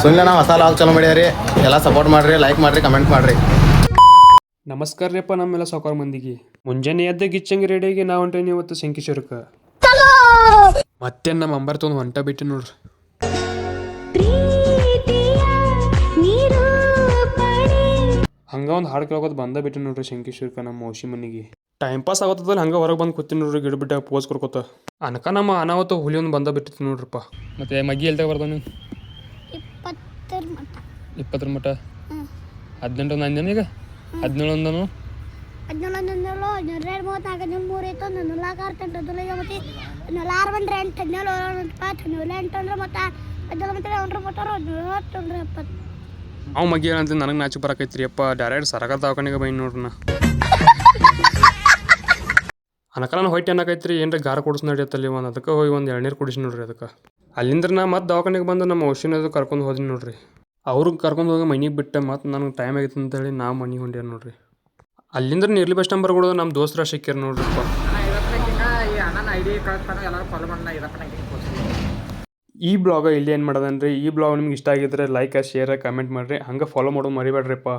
ಸುಮ್ಮನೆ ನಾವು ಹೊಸ ಲಾಗ್ ಚಾಲೂ ಮಾಡ್ಯಾರಿ. ಎಲ್ಲ ಸಪೋರ್ಟ್ ಮಾಡ್ರಿ, ಲೈಕ್ ಮಾಡ್ರಿ, ಕಮೆಂಟ್ ಮಾಡ್ರಿ. ನಮಸ್ಕಾರ ರೀಪ್ಪ ನಮ್ಮೆಲ್ಲ ಸಾವುಕಾರ ಮಂದಿಗೆ. ಮುಂಜಾನೆ ಎದ್ದ ಗಿಚ್ಚಂಗಿ ರೆಡಿಯಾಗಿ ನಾವು ಹೊಂಟೇನಿ ಇವತ್ತು ಸಂಕೇಶ್ವರಕ್ಕೆ. ಮತ್ತೆ ನಮ್ಮ ಅಂಬರ್ ತೊಗೊಂಡು ಹೊಂಟ ಬಿಟ್ಟು ನೋಡ್ರಿ. ಹಂಗೆ ಒಂದು ಹಾಡು ಕೇಳೋದು ಬಂದ ಬಿಟ್ಟು ನೋಡ್ರಿ ಸಂಕೇಶ್ವರಕ್ಕೆ ನಮ್ಮ ಮೌಸಿ ಮನೆಗೆ. ಟೈಮ್ ಪಾಸ್ ಆಗೋತದಲ್ಲಿ ಹಂಗೆ ಹೊರಗೆ ಬಂದು ಕೂತೀನಿ ನೋಡ್ರಿ, ಗಿಡ ಬಿಟ್ಟಾಗ ಪೋಸ್ ಕೊಡ್ಕೋತ. ಅನಕ ನಮ್ಮ ಅನಾವತ್ತು ಹುಲಿ ಒಂದು ಬಂದ ಬಿಟ್ಟಿತ್ತು ನೋಡ್ರಿಪ್ಪ. ಮತ್ತೆ ಮಗ್ಗಿ ಎಲ್ದಾಗ ಬರ್ತಾವ ನೀವು? 20 ಮಟ್ಟ 18 ಅಂದೇನು ಈಗ 17 ಅಂದನು 17 ಅವ್ ಮಗ್ಗಿ ಅಂತ ನನಗೆ ನಾಚಿ ಬರಕೈತ್ರಿ ಅಪ್ಪ. ಡೈರೆಕ್ಟ್ ಸರಕಾರ ದವಾಖಾನೆಗೆ ಬೈನ್ ನೋಡ್ರಿ ನಾ. ಅನಕ ನಾನು ಹೊಯ್ಟಿ ಅನ್ನಕೈತ್ರಿ ಏನ್ರಿ ಗಾರ ಕೊಡಿಸ್ ನಡಿಯತ್ತಲ್ಲಿ ಒಂದು. ಅದಕ್ಕೆ ಹೋಗಿ ಒಂದು ಎಳ್ನೀರು ಕುಡಿಸಿ ನೋಡ್ರಿ. ಅದಕ್ಕೆ ಅಲ್ಲಿಂದ್ರೆ ನಾ ಮತ್ತೆ ದವಾಖಾನೆಗೆ ಬಂದು ನಮ್ಮ ಔಷಧಿನದು ಕರ್ಕೊಂಡು ಹೋದಿನಿ ನೋಡ್ರಿ. ಅವ್ರಿಗೆ ಕರ್ಕೊಂಡು ಹೋಗಿ ಮನೆಗೆ ಬಿಟ್ಟೆ ಮತ್ತು ನನಗೆ ಟೈಮ್ ಆಗಿತ್ತು ಅಂತೇಳಿ ನಾವು ಮನೆಗೆ ಹೊಂಡ್ಯಾರ ನೋಡ್ರಿ. ಅಲ್ಲಿಂದ ನೀರ್ಲಿ ಬಸ್ ಸ್ಟ್ಯಾಂಡ್ ಬರ್ಕೊಡೋದು ನಮ್ಮ ದೋಸ್ತರ ಸಿಕ್ಕ್ಯಾರ ನೋಡ್ರಿಪ್ಪ. ಈ ಬ್ಲಾಗ ಇಲ್ಲಿ ಏನು ಮಾಡೋದನ್ರಿ. ಈ ಬ್ಲಾಗ್ ನಿಮ್ಗೆ ಇಷ್ಟ ಆಗಿದ್ರೆ ಲೈಕ್ ಶೇರ್ ಕಮೆಂಟ್ ಮಾಡಿರಿ. ಹಂಗೆ ಫಾಲೋ ಮಾಡೋದು ಮರಿಬೇಡ್ರಿಪ್ಪ.